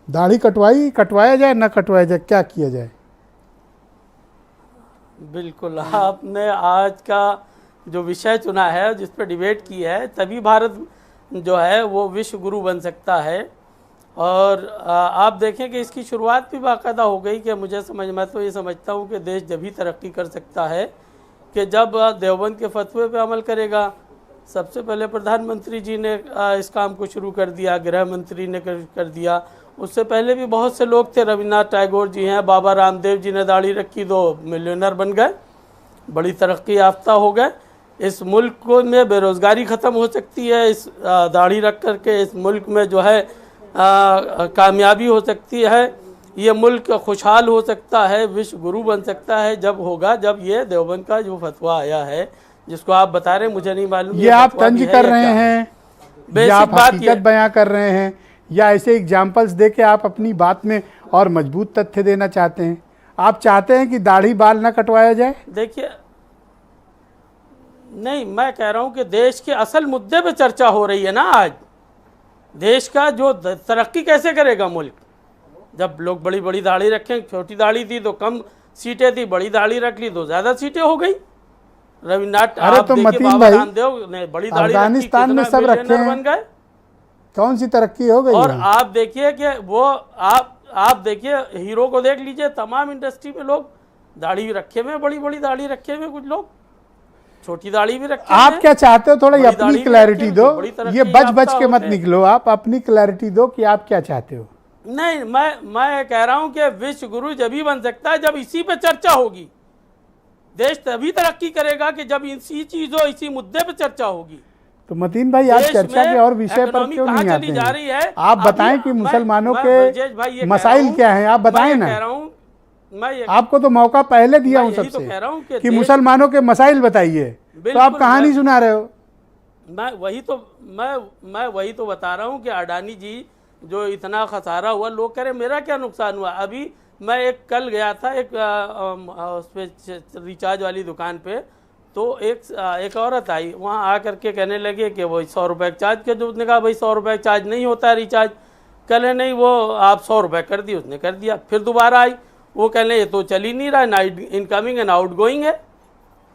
दाढ़ी कटवाया जाए ना कटवाया जाए, क्या किया जाए? बिल्कुल, आपने आज का जो विषय चुना है, जिस पर डिबेट की है, तभी भारत जो है वो विश्व गुरु बन सकता है। और आप देखें कि इसकी शुरुआत भी बाकायदा हो गई कि मैं तो ये समझता हूँ कि देश जब ही तरक्की कर सकता है कि जब देवबंद के फतवे पे अमल करेगा। सबसे पहले प्रधानमंत्री जी ने इस काम को शुरू कर दिया, गृह मंत्री ने कर दिया। उससे पहले भी बहुत से लोग थे, रविन्द्रनाथ टैगोर जी हैं, बाबा रामदेव जी ने दाढ़ी रखी, तो मिलियनर बन गए, बड़ी तरक्की याफ्ता हो गए। इस मुल्क को में बेरोज़गारी ख़त्म हो सकती है, इस दाढ़ी रख करके इस मुल्क में जो है कामयाबी हो सकती है, ये मुल्क खुशहाल हो सकता है, विश्व गुरु बन सकता है जब होगा, जब ये देवबंद का जो फतवा आया है जिसको आप बता रहे हैं, मुझे नहीं मालूम ये आप तंज कर रहे हैं या आप हकीकत बयां कर रहे हैं, या ऐसे एग्जाम्पल्स दे के आप अपनी बात में और मजबूत तथ्य देना चाहते हैं? आप चाहते हैं कि दाढ़ी बाल ना कटवाया जाए? देखिए, नहीं, मैं कह रहा हूं कि देश के असल मुद्दे पे चर्चा हो रही है ना आज। देश का जो तरक्की कैसे करेगा मुल्क, जब लोग बड़ी बड़ी दाढ़ी रखें। छोटी दाढ़ी थी तो कम सीटें थी, बड़ी दाढ़ी रख ली तो ज़्यादा सीटें हो गई। रविन्द्रनाथ, अरे तो मतीन भाई, रामदेव ने बड़ी दाढ़ी अफगानिस्तान में सब रखे हैं, बन गए, कौन सी तरक्की हो गई? और आप देखिए कि वो आप देखिए, हीरो को देख लीजिए, तमाम इंडस्ट्री में लोग दाढ़ी रखे हुए, बड़ी बड़ी दाढ़ी रखे हुए, कुछ लोग छोटी दाढ़ी भी रखे। आप क्या चाहते हो, थोड़ा अपनी क्लैरिटी दो, ये बच के मत निकलो, आप अपनी क्लैरिटी दो कि आप क्या चाहते हो। नहीं, मैं कह रहा हूं कि विश्व गुरु जब ही बन सकता है जब इसी पे चर्चा होगी। देश तभी तरक्की करेगा कि जब इसी चीजों, इसी मुद्दे पे चर्चा होगी। तो मतीन भाई, आप चर्चा के और विषय पर क्यों नहीं आते हैं? आप बताएं कि मुसलमानों के मसाइल क्या हैं, आप बताएं ना। मैं आपको तो मौका पहले दिया हूं सबसे कि मुसलमानों के मसाइल बताइए, तो आप कहानी सुना रहे हो। मैं वही तो बता रहा हूं कि अडानी जी जो इतना खसारा हुआ, लोग कह रहे मेरा क्या नुकसान हुआ। अभी मैं कल गया था एक उस पे रिचार्ज वाली दुकान पे, तो एक औरत आई, वहाँ आ करके कहने लगे कि वो 100 रुपये चार्ज के, जो उसने कहा भाई 100 रुपये चार्ज नहीं होता है रिचार्ज। कहले नहीं, वो आप 100 रुपये कर दिए, उसने कर दिया। फिर दोबारा आई, वो कहने ये तो चल ही नहीं रहा, ना इनकमिंग एंड आउट गोइंग है।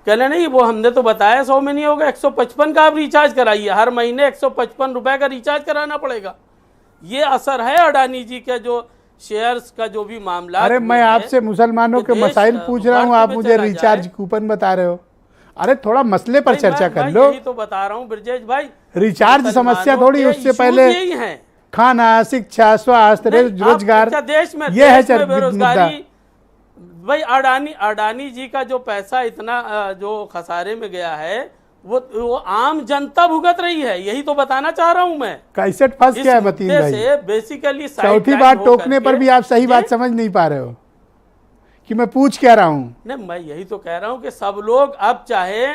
कहले नहीं, वो हमने तो बताया 100 में नहीं होगा, 155 का आप रिचार्ज कराइए, हर महीने 155 रुपये का रिचार्ज कराना पड़ेगा। ये असर है अडानी जी के जो शेयर्स का जो भी मामला। अरे मैं आपसे मुसलमानों के मसाइल पूछ रहा हूँ, आप मुझे रिचार्ज कूपन बता रहे हो। अरे थोड़ा मसले पर चर्चा कर लो। यही तो बता रहा हूँ ब्रजेश भाई, रिचार्ज समस्या थोड़ी, उससे पहले खाना, शिक्षा, स्वास्थ्य, रोजगार, देश में ये है बेरोजगारी। भाई अडानी जी का जो पैसा इतना जो खसारे में गया है, वो आम जनता भुगत रही है। यही तो बताना चाह रहा हूं मैं। कैसे फंस गया है मतीन भाई? बेसिकली चौथी बात टोकने पर भी आप सही बात समझ नहीं पा रहे हो कि मैं पूछ क्या रहा हूँ। नहीं, मैं यही तो कह रहा हूँ कि सब लोग अब चाहे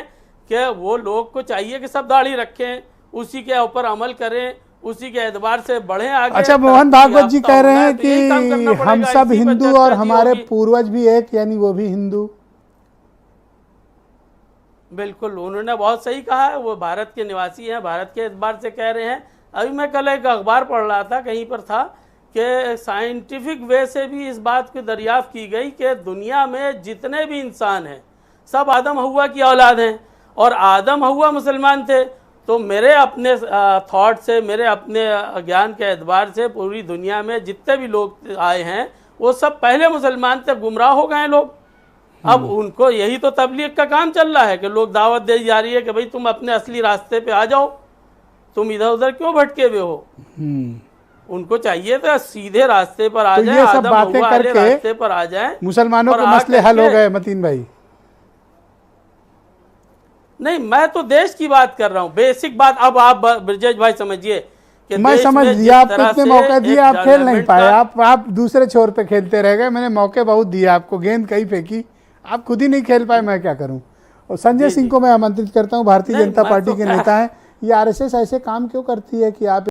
कि वो लोग को चाहिए कि सब दाढ़ी रखें, उसी के ऊपर अमल करें, उसी के एतबार से बढ़े आगे। अच्छा, मोहन भागवत जी कह रहे हैं कि हम सब हिंदू और हमारे पूर्वज भी एक, यानी वो भी हिंदू। बिल्कुल, उन्होंने बहुत सही कहा है, वो भारत के निवासी हैं, भारत के एतबार से कह रहे हैं। अभी मैं कल एक अखबार पढ़ रहा था, कहीं पर था कि साइंटिफिक वे से भी इस बात की दरियाफ्त की गई कि दुनिया में जितने भी इंसान हैं सब आदम हव्वा की औलाद हैं, और आदम हव्वा मुसलमान थे। तो मेरे अपने थॉट से, मेरे अपने ज्ञान के एतबार से पूरी दुनिया में जितने भी लोग आए हैं वो सब पहले मुसलमान थे, गुमराह हो गए लोग। अब उनको यही तो तबलीग का काम चल रहा है कि लोग दावत दे जा रही है कि भाई तुम अपने असली रास्ते पे आ जाओ, तुम इधर उधर क्यों भटके हुए हो। उनको चाहिए तो सीधे रास्ते पर आ जाए, सब बातें करके रास्ते पर आ जाए, मुसलमानों के मसले हल हो गए। मतीन भाई, नहीं, मैं तो देश की बात कर रहा हूँ, बेसिक बात। अब आप ब्रजेश भाई समझिए कि मैं समझ लिया, आपको इतने मौके दिए, आप खेल नहीं पाए, आप दूसरे छोर पे खेलते रह गए। मैंने मौके बहुत दिए आपको, गेंद कहीं फेंकी, आप खुद ही नहीं खेल पाए, मैं क्या करूं। और संजय सिंह को मैं आमंत्रित करता हूं, भारतीय जनता पार्टी के नेता हैं। ये आरएसएस ऐसे काम क्यों करती है कि आप